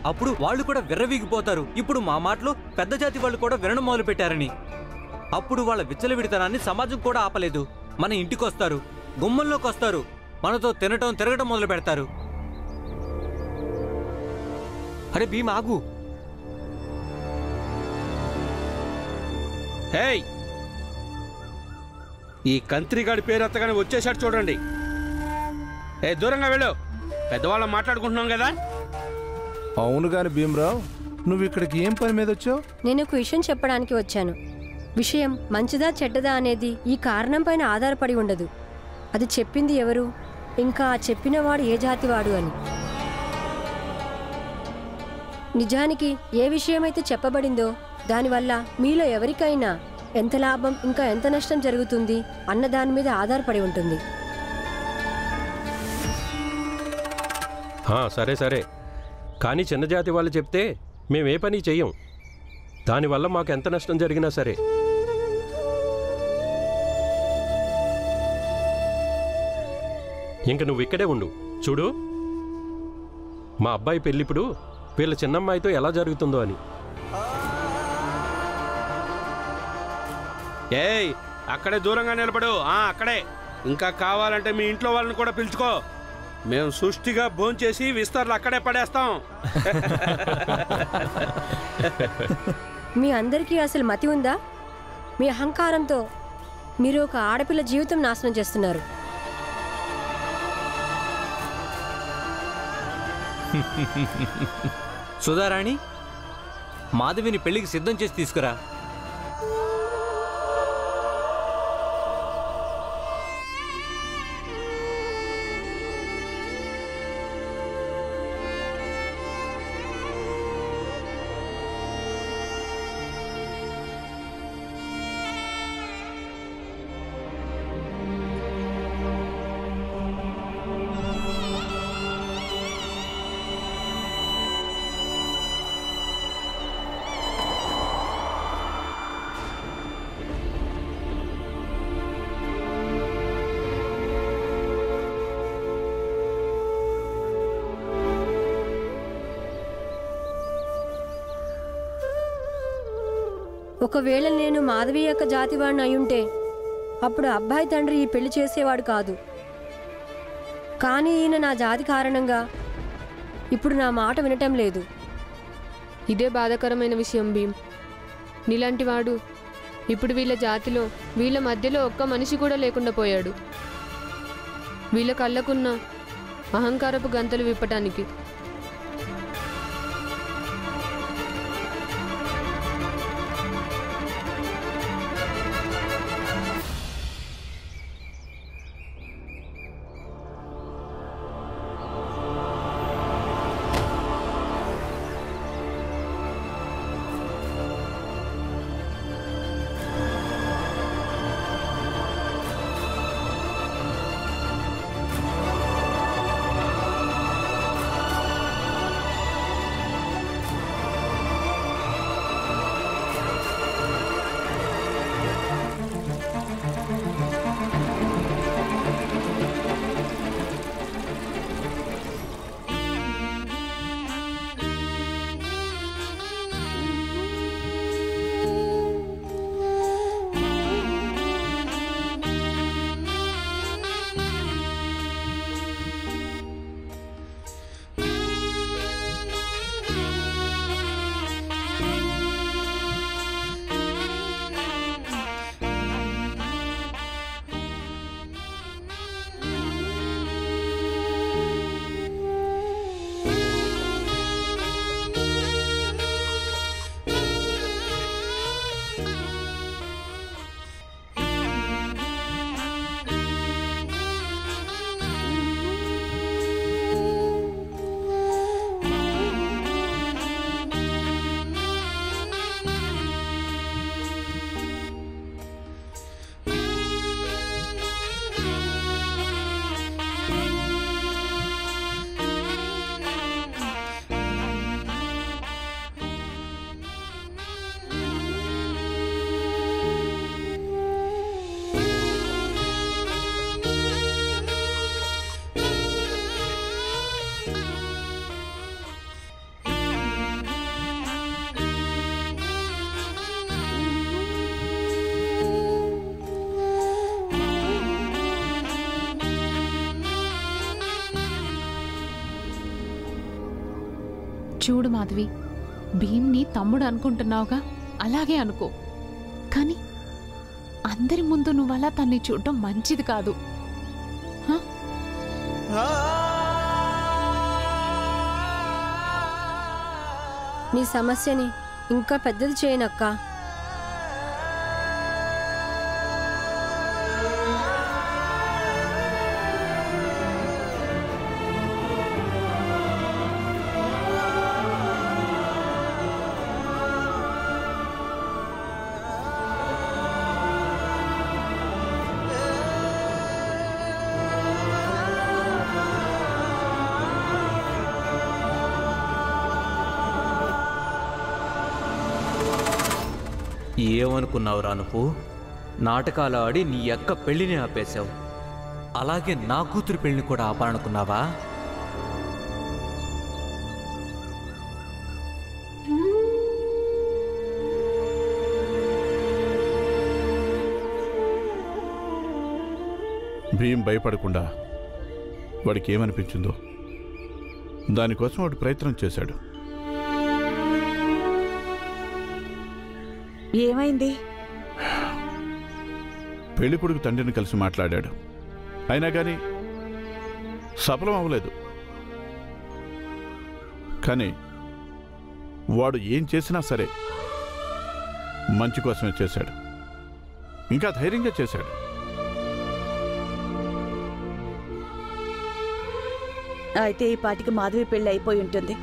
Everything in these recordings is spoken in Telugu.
అప్పుడు వాళ్ళు కూడా విర్రవీగిపోతారు. ఇప్పుడు మా మాటలు పెద్ద జాతి వాళ్ళు కూడా వినడం మొదలు పెట్టారని. అప్పుడు వాళ్ళ విచ్చలవిడితనాన్ని సమాజం కూడా ఆపలేదు. మన ఇంటికొస్తారు, గుమ్మంలోకి వస్తారు, మనతో తిరగటం మొదలు పెడతారు. అరే భీమ్ ఆగు. హేయ్, ఈ కంత్రిగాడి పేరు ఎత్తగానే వచ్చేసాడు చూడండి. దూరంగా వెళ్ళు, పెద్దవాళ్ళం మాట్లాడుకుంటున్నాం కదా. అవును గాని భీమరావు, నువ్వు ఇక్కడికి ఏం పని మీద వచ్చావు? నేను ఒక విషయం చెప్పడానికి వచ్చాను. విషయం మంచిదా చెడ్డదా అనేది ఈ కారణం పైన ఆధారపడి ఉండదు. అది చెప్పింది ఎవరు, ఇంకా చెప్పినవాడు ఏ జాతివాడు అని. నిజానికి ఏ విషయమైతే చెప్పబడిందో దానివల్ల మీలో ఎవరికైనా ఎంత లాభం ఇంకా ఎంత నష్టం జరుగుతుంది అన్న దాని మీద ఆధారపడి ఉంటుంది. సరే సరే, కానీ చిన్న జాతి వాళ్ళు చెప్తే మేమే పని చెయ్యం. దానివల్ల మాకు ఎంత నష్టం జరిగినా సరే. ఇంక నువ్వు ఇక్కడే ఉండు. చూడు, మా అబ్బాయి పెళ్ళిప్పుడు వీళ్ళ చిన్నమ్మాయితో ఎలా జరుగుతుందో అని. ఏయ్, అక్కడే దూరంగా నిలబడు. అక్కడే. ఇంకా కావాలంటే మీ ఇంట్లో వాళ్ళని కూడా పిలుచుకో. మేము సుష్టిగా భోంచేసి విస్తర్లు అక్కడే పడేస్తాం. మీ అందరికీ అసలు మతి ఉందా? మీ అహంకారంతో మీరు ఒక ఆడపిల్ల జీవితం నాశనం చేస్తున్నారు. సుధారాణి, మాధవిని పెళ్లికి సిద్ధం చేసి తీసుకురా. ఒకవేళ నేను మాధవి యొక్క జాతివాడిని అయ్యుంటే అప్పుడు అబ్బాయి తండ్రి ఈ పెళ్లి చేసేవాడు కాదు. కానీ ఈయన నా జాతి కారణంగా ఇప్పుడు నా మాట వినటం లేదు. ఇదే బాధాకరమైన విషయం భీమ్. నీలాంటి వాడు ఇప్పుడు వీళ్ళ జాతిలో వీళ్ళ మధ్యలో ఒక్క మనిషి కూడా లేకుండా పోయాడు. వీళ్ళ కళ్ళకున్న అహంకారపు గంతలు విప్పటానికి. చూడు మాధవి, భీమ్ని తమ్ముడు అనుకుంటున్నావుగా, అలాగే అనుకో. కానీ అందరి ముందు నువ్వలా తన్ని చూడటం మంచిది కాదు. నీ సమస్యని ఇంకా పెద్దది చేయనక్క. ఏమనుకున్నావురా నువ్వు? నాటకాలు ఆడి నీ అక్క పెళ్లిని ఆపేశావు. అలాగే నా కూతురు పెళ్లిని కూడా ఆపాలనుకున్నావా? భీమ్ భయపడకుండా వాడికి ఏమనిపించిందో దానికోసం వాడు ప్రయత్నం చేశాడు. ఏమైంది? పెళ్లికొడుకు తండ్రిని కలిసి మాట్లాడాడు. అయినా కానీ సఫలం అవ్వలేదు. కానీ వాడు ఏం చేసినా సరే మంచి కోసమే చేశాడు. ఇంకా ధైర్యంగా చేశాడు. అయితే ఈ పాటికి మాధవి పెళ్లి అయిపోయి ఉంటుంది.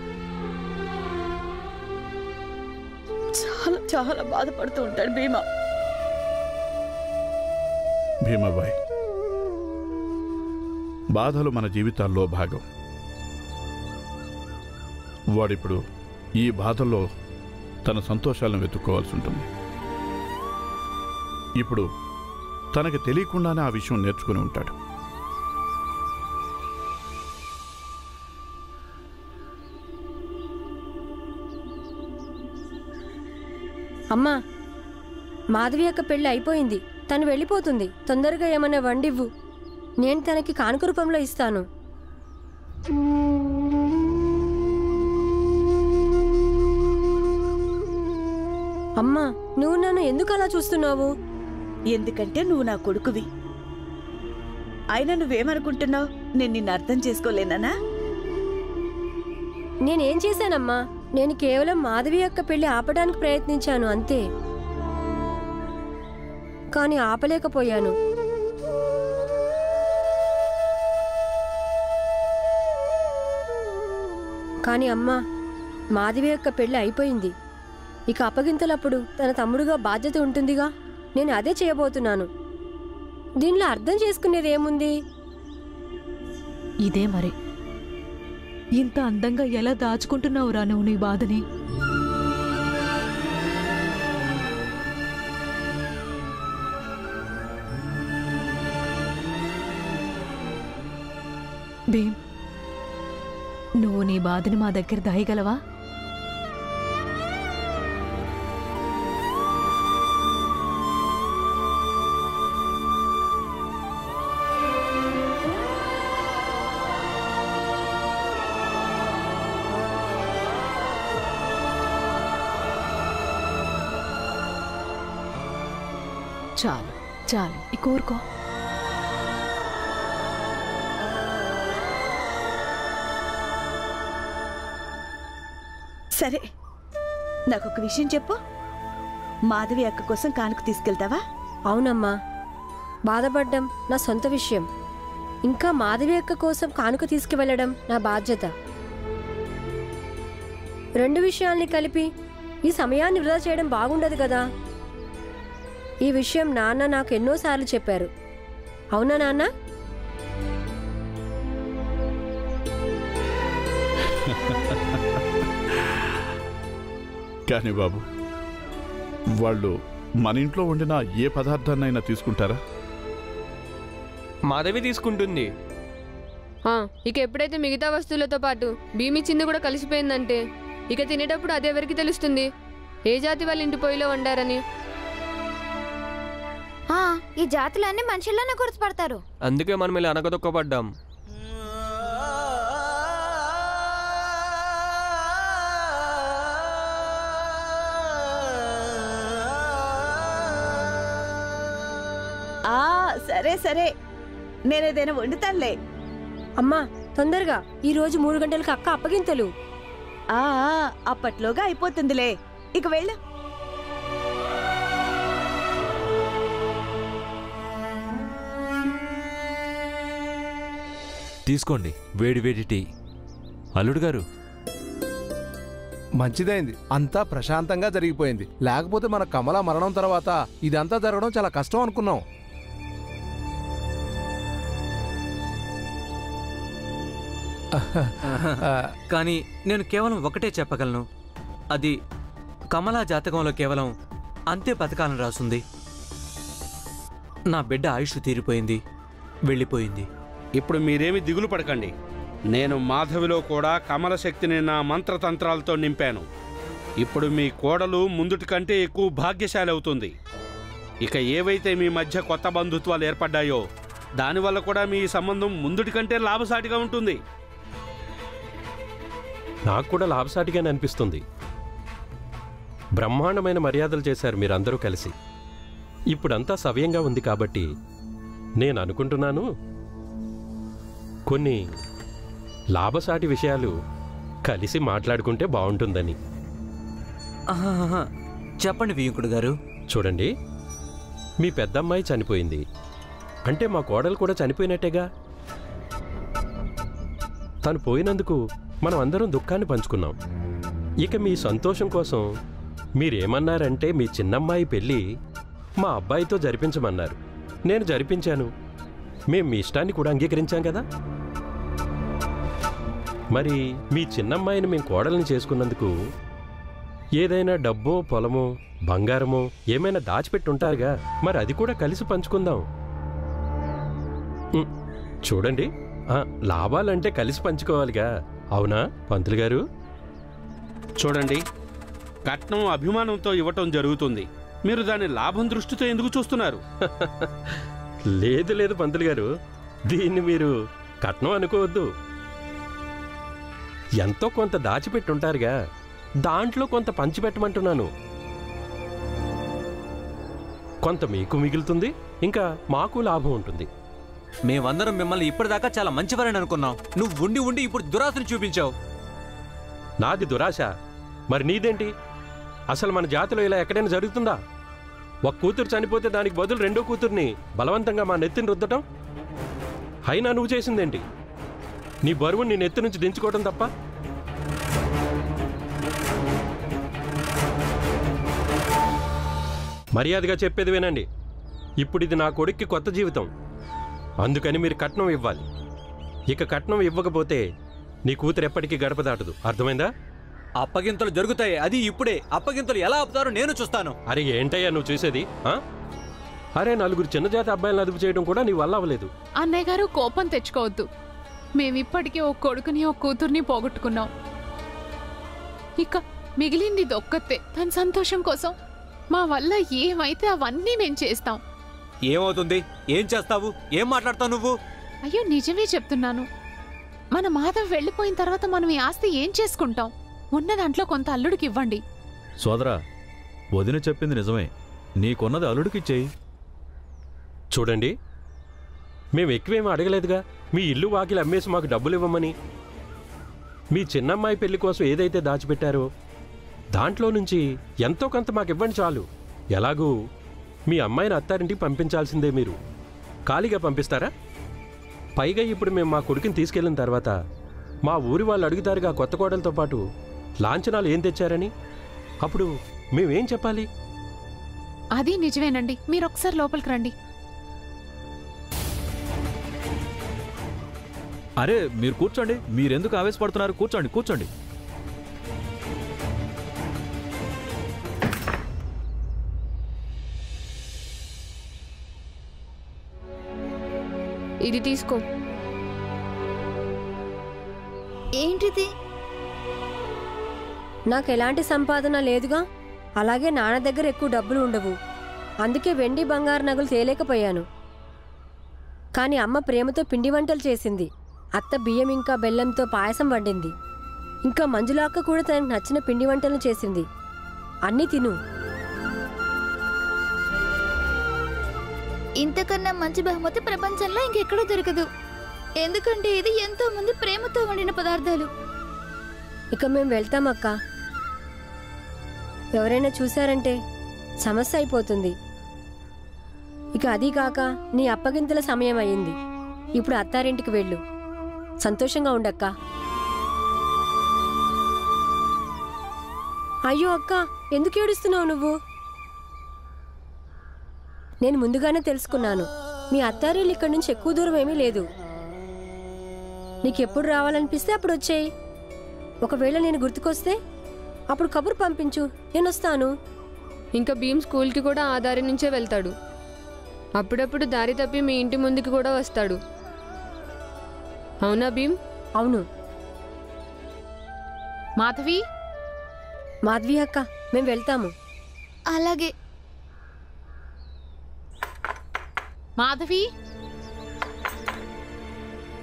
చాలా చాలా బాధపడుతూ ఉంటాడు భీమా. భీమాబాయ్, బాధలు మన జీవితాల్లో భాగం. వాడిప్పుడు ఈ బాధల్లో తన సంతోషాలను వెతుక్కోవాల్సి ఉంటుంది. ఇప్పుడు తనకి తెలియకుండానే ఆ విషయం నేర్చుకుని ఉంటాడు. అమ్మా, మాధవి యొక్క పెళ్ళి అయిపోయింది. తను వెళ్ళిపోతుంది. తొందరగా ఏమన్నా వండివ్వు. నేను తనకి కానుక రూపంలో ఇస్తాను. అమ్మా, నువ్వు నన్ను ఎందుకు అలా చూస్తున్నావు? ఎందుకంటే నువ్వు నా కొడుకువి. అయినా నువ్వేమనుకుంటున్నావు? నేను నిన్ను అర్థం చేసుకోలేనా? నేనేం చేశానమ్మా? నేను కేవలం మాధవి యొక్క పెళ్లి ఆపడానికి ప్రయత్నించాను అంతే. కానీ ఆపలేకపోయాను. కానీ అమ్మా, మాధవి యొక్క పెళ్లి అయిపోయింది. ఇక అప్పగింతలప్పుడు తన తమ్ముడుగా బాధ్యత ఉంటుందిగా. నేను అదే చేయబోతున్నాను. దీనిలో అర్థం చేసుకునేది ఏముంది? ఇదే మరి. ఇంత అందంగా ఎలా దాచుకుంటున్నావురా నువ్వు నీ బాధని? భీమ్, నువ్వు నీ బాధని మా దగ్గర దాయగలవా? చాలు చాలు, ఈ కోరుకో. సరే, నాకొక విషయం చెప్పు. మాధవి అక్క కోసం కానుక తీసుకెళ్తావా? అవునమ్మా, బాధపడ్డం నా సొంత విషయం. ఇంకా మాధవి అక్క కోసం కానుక తీసుకువెళ్ళడం నా బాధ్యత. రెండు విషయాల్ని కలిపి ఈ సమయాన్ని వృధా చేయడం బాగుండదు కదా. ఈ విషయం నాన్న నాకు ఎన్నోసార్లు చెప్పారు. అవునా నాన్న? కానీ బాబు, వాళ్ళు మన ఇంట్లో వండిన ఏ పదార్థాన్నైనా తీసుకుంటారా? మాధవి తీసుకుంటుంది. ఇక ఎప్పుడైతే మిగతా వస్తువులతో పాటు భీమిచ్చింది కూడా కలిసిపోయిందంటే ఇక తినేటప్పుడు అదెవరికి తెలుస్తుంది ఏ జాతి వాళ్ళ ఇంటి పొయ్యిలో వండారని? ఈ జాతులన్నీ మనుషుల్లోనే గుర్తుపడతారు. అందుకే మనం ఇలా అనగదొక్కబడ్డాం. సరే సరే, నేనేదైనా వండుతానులే. అమ్మా తొందరగా, ఈ రోజు 3 గంటలకు అక్క అప్పగింతలు. అప్పట్లోగా అయిపోతుందిలే, ఇక వెళ్ళు. తీసుకోండి వేడి వేడి టీ. అల్లుడు గారు, మంచిదైంది, అంతా ప్రశాంతంగా జరిగిపోయింది. లేకపోతే మన కమల మరణం తర్వాత ఇదంతా జరగడం చాలా కష్టం అనుకున్నాం. కానీ నేను కేవలం ఒకటే చెప్పగలను, అది కమలా జాతకంలో కేవలం అంతే బతకాలని రాసుంది. నా బిడ్డ ఆయుష్ తీరిపోయింది, వెళ్ళిపోయింది. ఇప్పుడు మీరేమి దిగులు పడకండి. నేను మాధవిలో కూడా కమల శక్తిని నా మంత్రతంత్రాలతో నింపాను. ఇప్పుడు మీ కోడలు ముందుటి కంటే ఎక్కువ భాగ్యశాలి అవుతుంది. ఇక ఏవైతే మీ మధ్య కొత్త బంధుత్వాలు ఏర్పడ్డాయో దానివల్ల కూడా మీ సంబంధం ముందుటి కంటే లాభసాటిగా ఉంటుంది. నాకు కూడా లాభసాటిగానే అనిపిస్తుంది. బ్రహ్మాండమైన మర్యాదలు చేశారు మీరందరూ కలిసి. ఇప్పుడంతా సవ్యంగా ఉంది కాబట్టి నేను అనుకుంటున్నాను, కొన్ని లాభసాటి విషయాలు కలిసి మాట్లాడుకుంటే బాగుంటుందని. చెప్పండి వియ్యంకుడు గారు. చూడండి, మీ పెద్దమ్మాయి చనిపోయింది అంటే మా కోడలు కూడా చనిపోయినట్టేగా. తను పోయినందుకు మనం అందరం దుఃఖాన్ని పంచుకున్నాం. ఇక మీ సంతోషం కోసం మీరేమన్నారంటే మీ చిన్నమ్మాయి పెళ్ళి మా అబ్బాయితో జరిపించమన్నారు. నేను జరిపించాను. మేం మీ ఇష్టాన్ని కూడా అంగీకరించాం కదా. మరి మీ చిన్నమ్మాయిని మేము కోడల్ని చేసుకున్నందుకు ఏదైనా డబ్బో పొలమో బంగారమో ఏమైనా దాచిపెట్టుంటారుగా, మరి అది కూడా కలిసి పంచుకుందాం. చూడండి, లాభాలంటే కలిసి పంచుకోవాలిగా, అవునా పంతులు గారు? చూడండి, కట్నం అభిమానంతో ఇవ్వటం జరుగుతుంది. మీరు దాని లాభం దృష్టితో ఎందుకు చూస్తున్నారు? లేదు లేదు పంతులు గారు, దీన్ని మీరు కట్నం అనుకోవద్దు. ఎంతో కొంత దాచిపెట్టుంటారుగా, దాంట్లో కొంత పంచిపెట్టమంటున్నాను. కొంత మీకు మిగులుతుంది, ఇంకా మాకు లాభం ఉంటుంది. మేమందరం మిమ్మల్ని ఇప్పటిదాకా చాలా మంచివారని అనుకున్నాం. నువ్వు ఉండి ఉండి ఇప్పుడు దురాశను చూపించావు. నాది దురాశ, మరి నీదేంటి? అసలు మన జాతిలో ఇలా ఎక్కడైనా జరుగుతుందా? ఒక కూతురు చనిపోతే దానికి బదులు రెండో కూతుర్ని బలవంతంగా మా నెత్తిని రుద్దటం? అయినా నువ్వు చేసిందేంటి? నీ బరువుని నీ నెత్తి నుంచి దించుకోవడం తప్ప. మర్యాదగా చెప్పేది వినండి. ఇప్పుడు ఇది నా కొడుక్కి కొత్త జీవితం, అందుకని మీరు కట్నం ఇవ్వాలి. ఇక కట్నం ఇవ్వకపోతే నీ కూతురు ఎప్పటికీ గడప దాటదు, అర్థమైందా? అప్పగింతలు జరుగుతాయి, అది ఇప్పుడే. అప్పగింతలు ఎలా ఆపుతారో నేను చూస్తాను. అరే ఏంటయ్యా నువ్వు చూసేది? అరే, నలుగురు చిన్నజాతి అబ్బాయిలను అదుపు చేయడం కూడా నీ వల్ల అవ్వలేదు. అన్నయ్య గారు, కోపం తెచ్చుకోవద్దు. మేమిప్పటికీ ఒక కొడుకుని ఒక కూతుర్ని పోగొట్టుకున్నాం. ఇక మిగిలింది దొక్కతే. తన సంతోషం కోసం మా వల్ల ఏమైతే అవన్నీ మేం చేస్తాం. ఏమవుతుంది? ఏం చేస్తావు? ఏం మాట్లాడతావు నువ్వు? అయ్యో నిజమే చెప్తున్నాను. మన మాధవ్ వెళ్ళిపోయిన తర్వాత మనం ఈ ఆస్తి ఏం చేసుకుంటాం? ఉన్న దాంట్లో కొంత అల్లుడికి ఇవ్వండి. సోదరా, వదిన చెప్పింది నిజమే. నీకున్నది అల్లుడికిచ్చేయి. చూడండి, మేము ఎక్కువేమీ అడగలేదుగా. మీ ఇల్లు వాకిలి అమ్మేసి మాకు డబ్బులు ఇవ్వమని. మీ చిన్నమ్మాయి పెళ్లి కోసం ఏదైతే దాచిపెట్టారో దాంట్లో నుంచి ఎంతో కొంత మాకు ఇవ్వండి చాలు. ఎలాగూ మీ అమ్మాయిని అత్తారింటికి పంపించాల్సిందే, మీరు ఖాళీగా పంపిస్తారా? పైగా ఇప్పుడు మేము మా కొడుకుని తీసుకెళ్ళిన తర్వాత మా ఊరి వాళ్ళు అడుగుతారుగా కొత్త కోడలతో పాటు లాంఛనాలు ఏం తెచ్చారని. అప్పుడు మేమేం చెప్పాలి? అది నిజమేనండి. మీరొకసారి లోపలికి రండి. అరే మీరు కూర్చోండి. మీరెందుకు ఆవేశపడుతున్నారు? కూర్చోండి కూర్చోండి. ఇది తీసుకో. ఏంటిది? నాకు ఎలాంటి సంపాదన లేదుగా, అలాగే నాన్న దగ్గర ఎక్కువ డబ్బులు ఉండవు. అందుకే వెండి బంగారు నగలు తేలేకపోయాను. కానీ అమ్మ ప్రేమతో పిండి వంటలు చేసింది. అత్త బియ్యం ఇంకా బెల్లంతో పాయసం వండింది. ఇంకా మంజులాక్క కూడా తనకు నచ్చిన పిండి వంటలు చేసింది. అన్నీ తిను. ఇంతకన్నా మంచి బహుమతి ప్రపంచంలో ఇంకెక్కడో దొరకదు. ఎందుకంటే ఇది ఎంతో మంది ప్రేమతో వండిన పదార్థాలు. ఇక మేము వెళ్తామక్క. ఎవరైనా చూశారంటే సమస్య అయిపోతుంది. ఇక అదీ కాక నీ అప్పగింతల సమయం అయింది. ఇప్పుడు అత్తారింటికి వెళ్ళు. సంతోషంగా ఉండక్క. అయ్యో అక్క, ఎందుకు ఏడుస్తున్నావు నువ్వు? నేను ముందుగానే తెలుసుకున్నాను. మీ అత్తారిల్లు ఇక్కడి నుంచి ఎక్కువ దూరం ఏమీ లేదు. నీకెప్పుడు రావాలనిపిస్తే అప్పుడు వచ్చేయి. ఒకవేళ నేను గుర్తుకొస్తే అప్పుడు కబురు పంపించు, నేను వస్తాను. ఇంకా భీమ్ స్కూల్కి కూడా ఆ దారి నుంచే వెళ్తాడు. అప్పుడప్పుడు దారి తప్పి మీ ఇంటి ముందుకి కూడా వస్తాడు. అవునా భీమ్? అవును. మాధవి, మాధవి అక్క, మేము వెళ్తాము. అలాగే. మాధవి,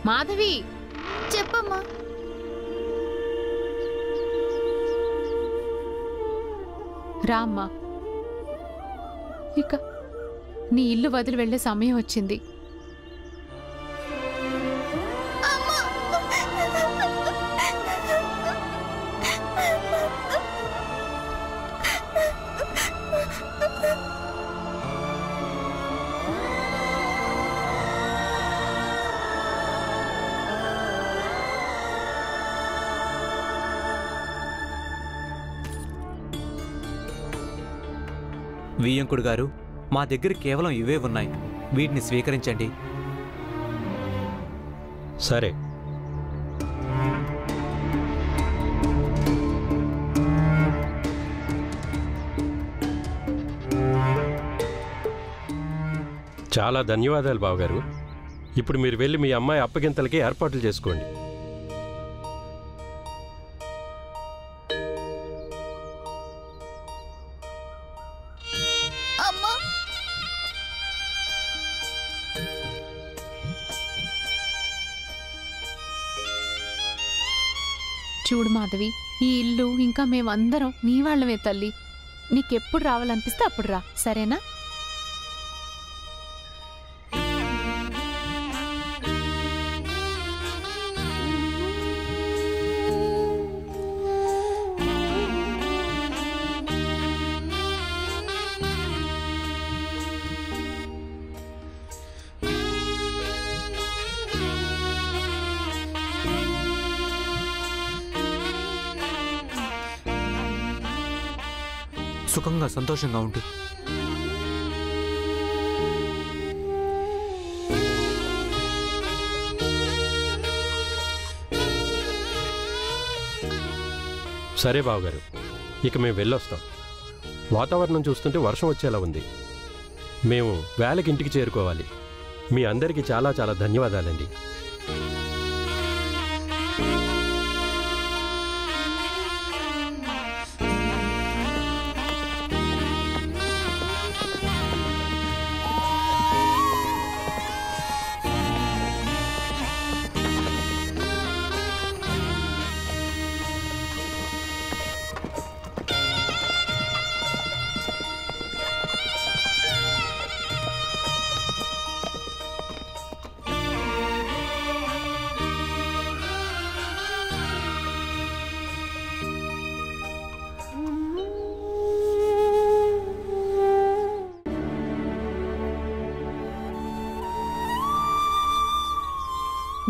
మాధవి, చెప్పమ్మా. రామ్మా. ఇక నీ ఇల్లు వదిలి వెళ్ళే సమయం వచ్చింది. వియ్యంకుడు గారు, మా దగ్గర కేవలం ఇవే ఉన్నాయి. వీటిని స్వీకరించండి. సరే. చాలా ధన్యవాదాలు బావగారు. ఇప్పుడు మీరు వెళ్ళి మీ అమ్మాయి అప్పగింతలకి ఏర్పాట్లు చేసుకోండి. చూడు మాధవి, ఈ ఇల్లు ఇంకా మేమందరం నీ వాళ్ళమే తల్లి. నీకెప్పుడు రావాలనిపిస్తే అప్పుడు రా, సరేనా? సుఖంగా సంతోషంగా ఉండు. సరే బావగారు, ఇక మేము వెళ్ళొస్తాం. వాతావరణం చూస్తుంటే వర్షం వచ్చేలా ఉంది. మేము వేళకి ఇంటికి చేరుకోవాలి. మీ అందరికీ చాలా చాలా ధన్యవాదాలండి.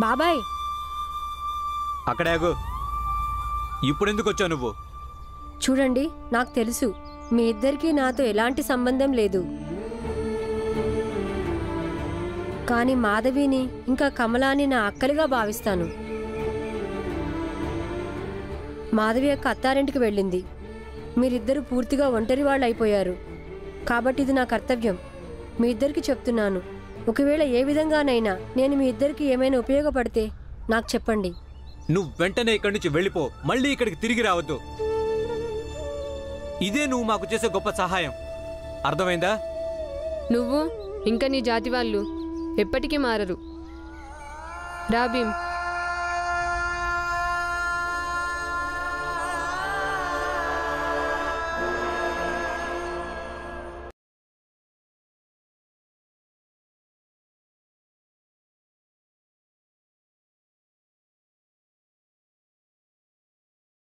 బాబాయ్, అక్కడే ఆగు. ఇప్పుడెందుకు వచ్చావు నువ్వు? చూడండి, నాకు తెలుసు మీ ఇద్దరికీ నాతో ఎలాంటి సంబంధం లేదు. కానీ మాధవిని ఇంకా కమలాని నా అక్కలుగా భావిస్తాను. మాధవి యొక్క అత్తారింటికి వెళ్ళింది. మీరిద్దరూ పూర్తిగా ఒంటరి వాళ్ళు అయిపోయారు. కాబట్టి ఇది నా కర్తవ్యం. మీ ఇద్దరికి చెప్తున్నాను. ఒకవేళ ఏ విధంగానైనా నేను మీ ఇద్దరికి ఏమైనా ఉపయోగపడితే నాకు చెప్పండి. నువ్వు వెంటనే ఇక్కడి నుంచి వెళ్ళిపో. మళ్ళీ ఇక్కడికి తిరిగి రావద్దు. ఇదే నువ్వు మాకు చేసే గొప్ప సహాయం. అర్థమైందా? నువ్వు ఇంకా నీ జాతి వాళ్ళు ఎప్పటికీ మారరు. రా భీమ్.